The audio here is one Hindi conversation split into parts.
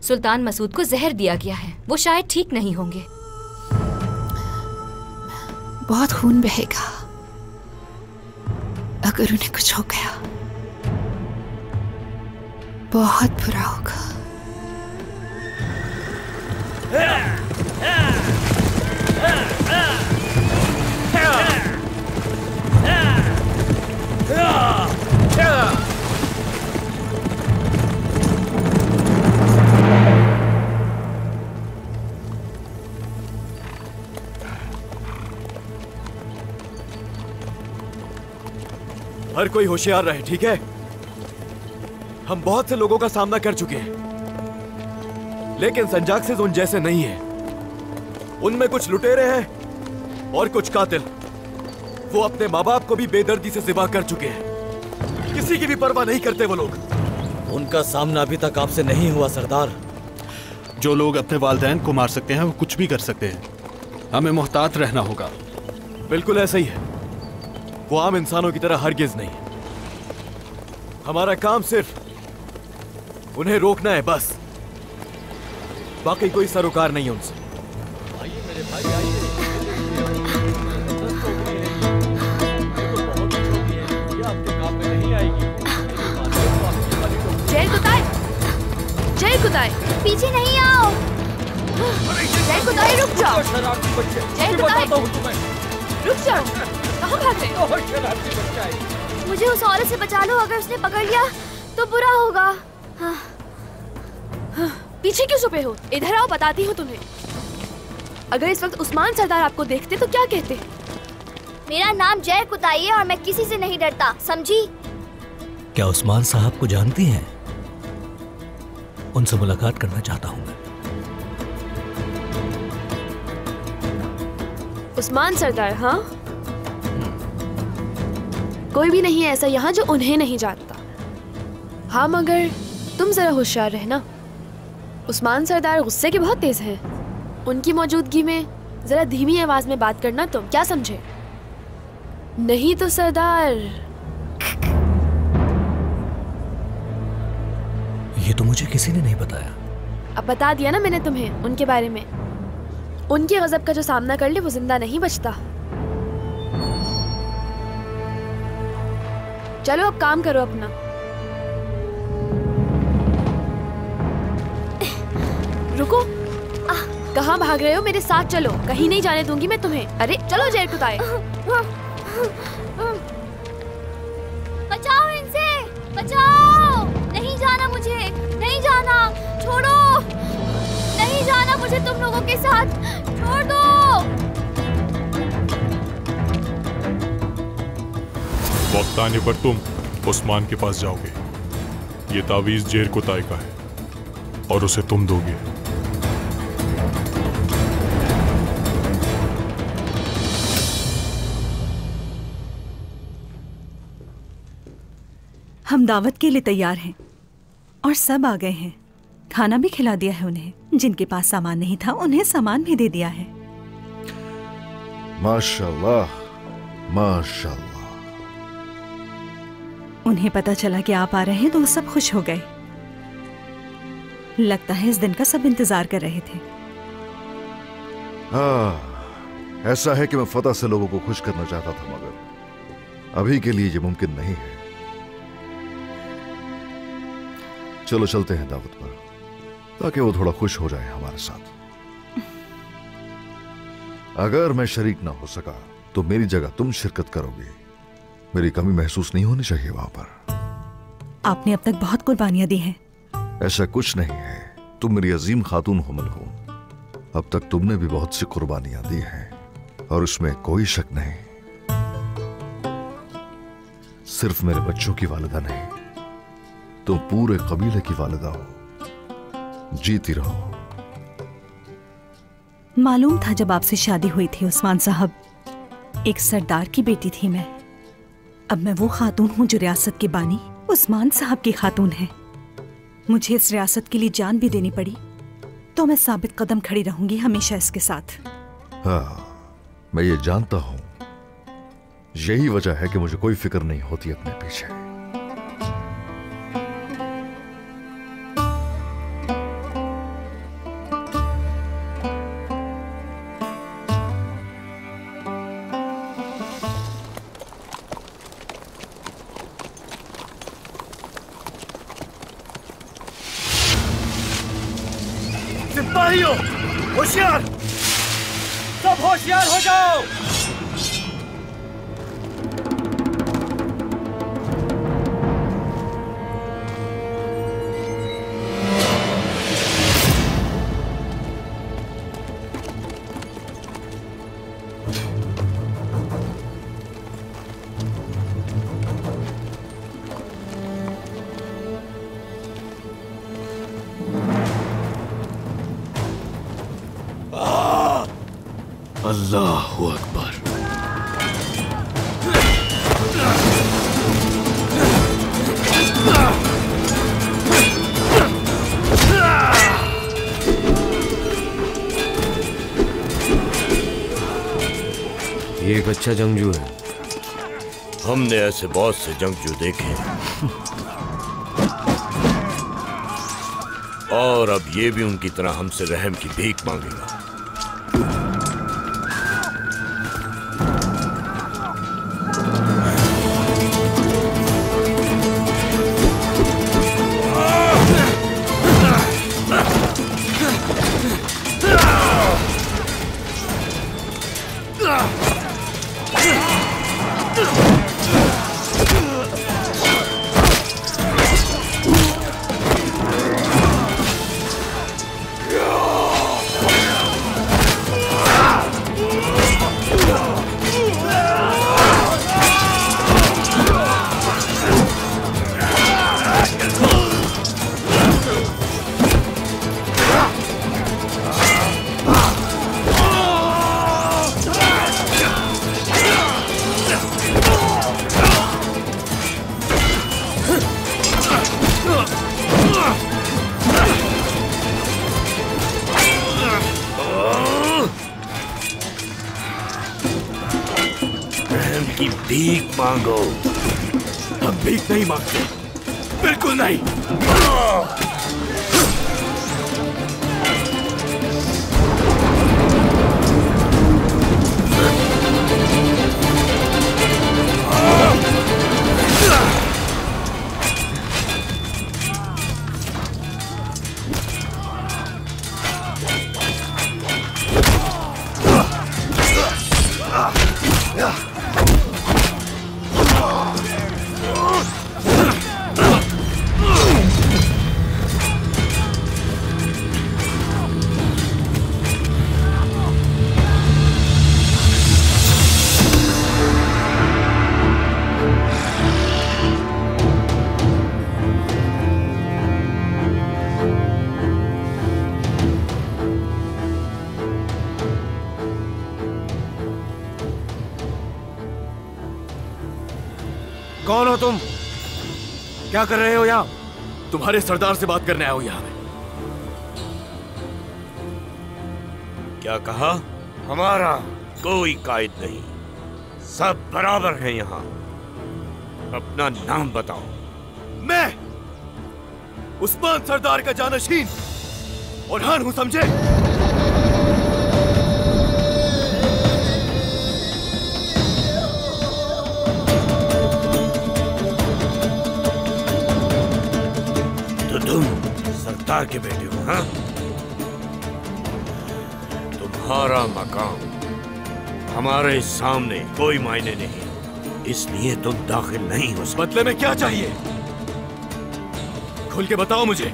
सुल्तान मसूद को जहर दिया गया है, वो शायद ठीक नहीं होंगे। बहुत खून बहेगा अगर उन्हें कुछ हो गया, बहुत बुरा होगा। हर कोई होशियार रहे, ठीक है? हम बहुत से लोगों का सामना कर चुके हैं, लेकिन संजाक्सिस उन जैसे नहीं है। उनमें कुछ लुटेरे हैं और कुछ कातिल। वो अपने माँ बाप को भी बेदर्दी से ज़िबा कर चुके हैं। किसी की भी परवाह नहीं करते वो लोग। उनका सामना अभी तक आपसे नहीं हुआ सरदार। जो लोग अपने वालिदैन को मार सकते हैं वो कुछ भी कर सकते हैं। हमें मोहतात रहना होगा। बिल्कुल ऐसा ही है। वो आम इंसानों की तरह हरगिज नहीं। हमारा काम सिर्फ उन्हें रोकना है, बस। बाकी कोई सरोकार नहीं है उनसे। आइए मेरे भाई, आइए। ये आपके काम में नहीं आएगी। जैल कुताई, जैल कुताई, पीछे नहीं आओ। जैल कुताई रुक जाओ। जैल कुताई रुक जाओ। कहाँ भाग रहे हो? मुझे उस औरत से बचा लो, अगर उसने पकड़ लिया तो बुरा होगा। हाँ। हाँ। पीछे क्यों छुपे हो? इधर आओ, बताती हूँ तुम्हें। अगर इस वक्त उस्मान सरदार आपको देखते तो क्या कहते? मेरा नाम जय कुताई है और मैं किसी से नहीं डरता, समझी? क्या उस्मान साहब को जानती हैं? उनसे मुलाकात करना चाहता हूँ मैं। उस्मान सरदार? हाँ, कोई भी नहीं है ऐसा यहाँ जो उन्हें नहीं जानता। हाँ, मगर तुम जरा होशियार रहना। उस्मान सरदार गुस्से के बहुत तेज हैं। उनकी मौजूदगी में जरा धीमी आवाज में बात करना, तुम क्या समझे? नहीं तो सरदार। ये तो मुझे किसी ने नहीं बताया। अब बता दिया ना मैंने तुम्हें उनके बारे में। उनके गजब का जो सामना कर ले वो जिंदा नहीं बचता। चलो अब काम करो अपना। रुको, कहाँ भाग रहे हो? मेरे साथ चलो, कहीं नहीं जाने दूंगी मैं तुम्हें। अरे चलो जैल कुताई। बचाओ इनसे, बचाओ! नहीं जाना मुझे, नहीं जाना, छोड़ो! नहीं जाना मुझे तुम लोगों के साथ, छोड़ दो! वक्त आने पर तुम उस्मान के पास जाओगे। ये तावीज जेर कुताई का है और उसे तुम दोगे। हम दावत के लिए तैयार हैं और सब आ गए हैं। खाना भी खिला दिया है उन्हें। जिनके पास सामान नहीं था उन्हें सामान भी दे दिया है। माशाल्लाह, माशाल्लाह। उन्हें पता चला कि आप आ रहे हैं तो वो सब खुश हो गए। लगता है इस दिन का सब इंतजार कर रहे थे। ऐसा है कि मैं फतह से लोगों को खुश करना चाहता था, मगर अभी के लिए ये मुमकिन नहीं है। चलो चलते हैं दावत पर, ताकि वो थोड़ा खुश हो जाए हमारे साथ। अगर मैं शरीक ना हो सका तो मेरी जगह तुम शिरकत करोगे। मेरी कमी महसूस नहीं होनी चाहिए वहां पर। आपने अब तक बहुत कुर्बानियां दी हैं। ऐसा कुछ नहीं है, तुम मेरी अजीम खातून हुमल हो। अब तक तुमने भी बहुत सी कुर्बानियां दी हैं और उसमें कोई शक नहीं। सिर्फ मेरे बच्चों की वालिदा नहीं, तुम पूरे कबीले की वालिदा हो। जीती रहो। मालूम था जब आपसे शादी हुई थी उस्मान साहब, एक सरदार की बेटी थी मैं। अब मैं वो खातून हूँ जो रियासत की बानी उस्मान साहब की खातून है। मुझे इस रियासत के लिए जान भी देनी पड़ी तो मैं साबित कदम खड़ी रहूंगी हमेशा इसके साथ। हाँ, मैं ये जानता हूं। यही वजह है कि मुझे कोई फिक्र नहीं होती अपने पीछे। सिपाहियों, होशियार, सब होशियार हो जाओ। अल्लाहु अकबर। ये एक अच्छा जंगजू है। हमने ऐसे बहुत से जंगजू देखे हैं। और अब ये भी उनकी तरह हमसे रहम की भीख मांगेगा। भीख मांगो। हम भीख नहीं मांगते, बिल्कुल नहीं। कौन हो तुम? क्या कर रहे हो यहाँ? तुम्हारे सरदार से बात करने आया हूं यहाँ में। क्या कहा? हमारा कोई कायद नहीं, सब बराबर हैं यहाँ। अपना नाम बताओ। मैं उस्मान सरदार का जानशीन ओरहान हूं, समझे? तुम सरदार के बेटे हो? हाँ, तुम्हारा मकाम हमारे सामने कोई मायने नहीं, इसलिए तुम दाखिल नहीं हो सकते। बदले में क्या चाहिए? खुल के बताओ मुझे।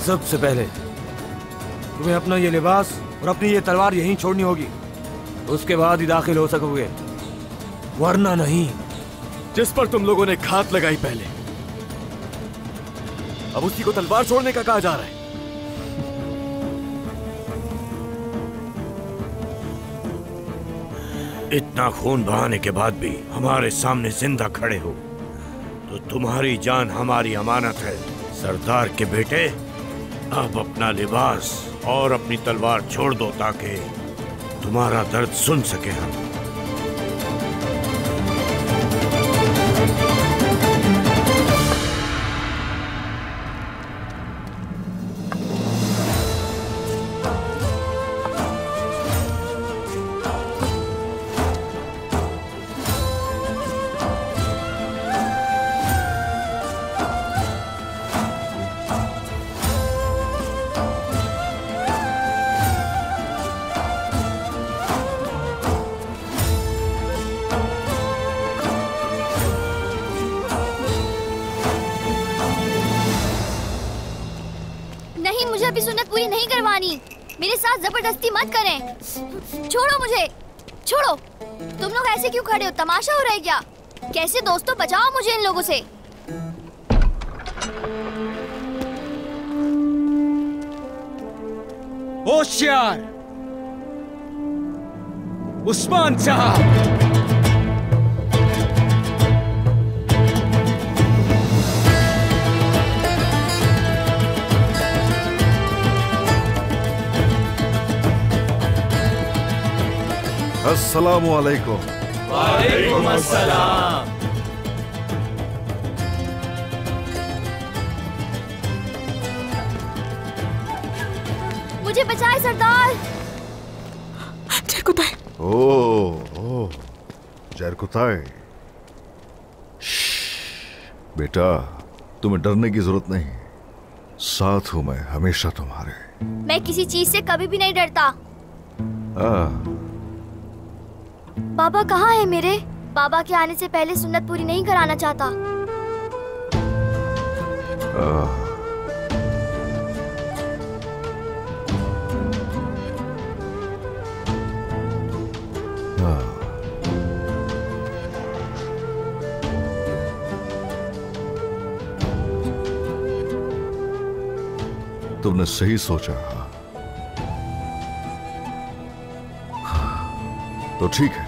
सबसे पहले तुम्हें अपना ये लिबास और अपनी ये तलवार यहीं छोड़नी होगी, उसके बाद ही दाखिल हो सकोगे, वरना नहीं। जिस पर तुम लोगों ने घात लगाई पहले, अब उसी को तलवार छोड़ने का कहा जा रहा है। इतना खून बहाने के बाद भी हमारे सामने जिंदा खड़े हो तो तुम्हारी जान हमारी अमानत है। सरदार के बेटे, अब अपना लिबास और अपनी तलवार छोड़ दो ताकि तुम्हारा दर्द सुन सके हम। पूरी नहीं करवानी। मेरे साथ जबरदस्ती मत करें। छोड़ो मुझे, छोड़ो। तुम लोग ऐसे क्यों खड़े हो? तमाशा हो रहा है क्या? कैसे दोस्तों, बचाओ मुझे इन लोगों से। होशियार उस्मान साहब। अस्सलामु अलैकुम। वालेकुम अस्सलाम। मुझे बचाए सरदार। जरकुताई। ओह जरकुताई, बेटा तुम्हें डरने की जरूरत नहीं, साथ हूं मैं हमेशा तुम्हारे। मैं किसी चीज से कभी भी नहीं डरता। बाबा कहाँ है मेरे? बाबा के आने से पहले सुन्नत पूरी नहीं कराना चाहता। तुमने सही सोचा। तो ठीक है,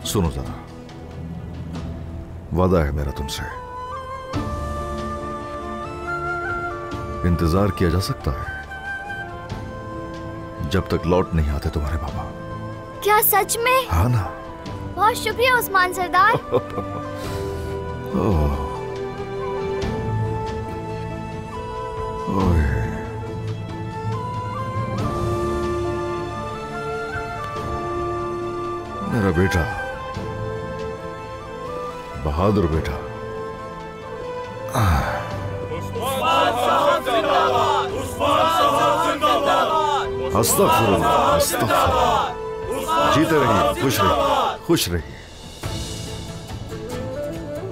सुनो जरा, वादा है मेरा तुमसे, इंतजार किया जा सकता है जब तक लौट नहीं आते तुम्हारे बाबा। क्या सच में? हाँ ना। बहुत शुक्रिया उस्मान सरदार। मेरा बेटा, बहादुर बेटा। अस्तगफिरुल्लाह, अस्तगफिरुल्लाह। जीते रहिए, खुश रहिए, खुश रहिए।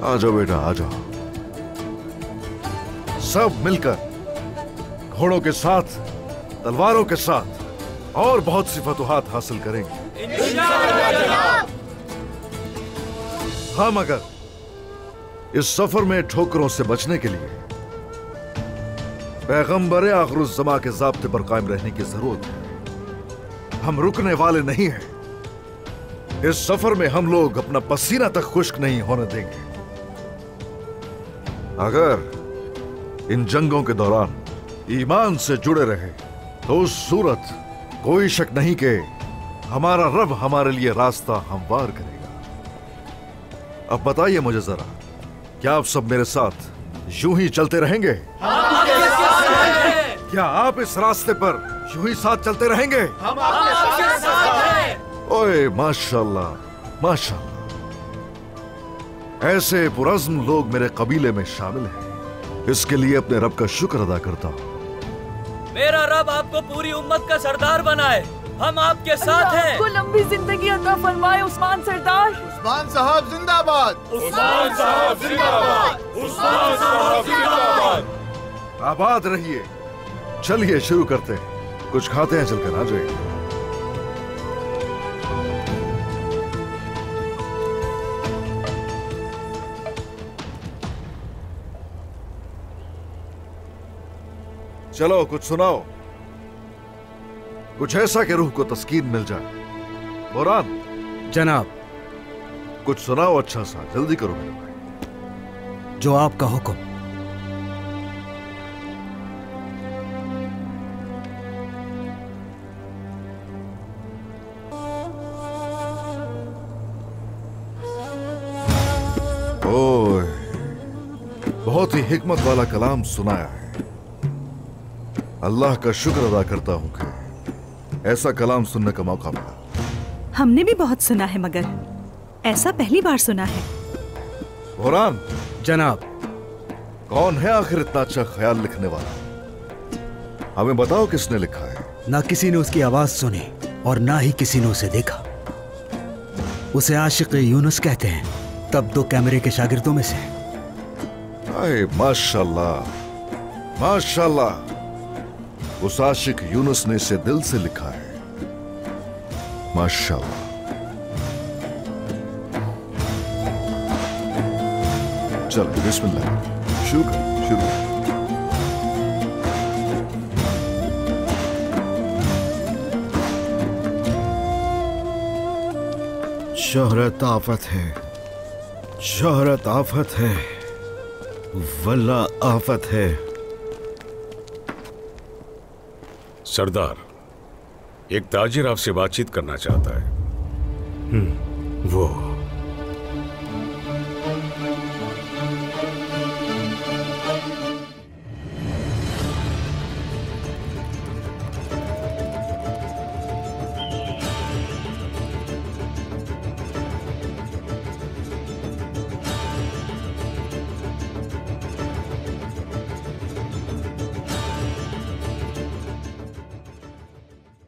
आ जाओ बेटा, आ जाओ। सब मिलकर घोड़ों के साथ, तलवारों के साथ और बहुत सी फतूहात हासिल करेंगे। हाँ, मगर इस सफर में ठोकरों से बचने के लिए पैगंबर आखिरुज़्ज़मा के ज़ाब्ते पर कायम रहने की जरूरत है। हम रुकने वाले नहीं हैं। इस सफर में हम लोग अपना पसीना तक खुश्क नहीं होने देंगे। अगर इन जंगों के दौरान ईमान से जुड़े रहे तो उस सूरत कोई शक नहीं कि हमारा रब हमारे लिए रास्ता हमवार करेगा। अब बताइए मुझे जरा, क्या आप सब मेरे साथ यूं ही चलते रहेंगे? क्या आप इस रास्ते पर यूं ही साथ चलते रहेंगे? हम आपके साथ हैं। ओए माशाल्लाह, माशाल्लाह। ऐसे पुरज़्म लोग मेरे कबीले में शामिल हैं। इसके लिए अपने रब का शुक्र अदा करता हूँ। मेरा रब आपको पूरी उम्मत का सरदार बनाए। हम आपके साथ हैं। आपको लंबी जिंदगी अता फरमाए उस्मान सरदार। उस्मान साहब जिंदाबाद। उस्मान साहब जिंदाबाद। उस्मान साहब जिंदाबाद। आबाद रहिए। चलिए शुरू करते हैं। कुछ खाते हैं, चलकर आ जाइए। चलो कुछ सुनाओ, कुछ ऐसा कि रूह को तस्कीन मिल जाए। बोरान जनाब, कुछ सुनाओ अच्छा सा, जल्दी करो मेरे भाई। जो आपका हुक्म। ओए, बहुत ही हिकमत वाला कलाम सुनाया है। अल्लाह का शुक्र अदा करता हूं कि ऐसा कलाम सुनने का मौका मिला। हमने भी बहुत सुना है, मगर ऐसा पहली बार सुना है। बोरान जनाब, कौन है आखिर इतना अच्छा ख्याल लिखने वाला? हमें बताओ किसने लिखा है। ना किसी ने उसकी आवाज सुनी और ना ही किसी ने उसे देखा। उसे आशिक यूनुस कहते हैं। तब दो कैमरे के शागिर्दों में से। हाय माशाल्लाह, माशाल्लाह। उस आशिक यूनुस ने इसे दिल से लिखा है। माशाल्लाह। चलो बिस्मिल्लाह, शुरू करो, शुरू करो। शोहरत आफत है, शोहरत आफत है, वल्ला आफत है। सरदार, एक ताजिर आपसे बातचीत करना चाहता है। वो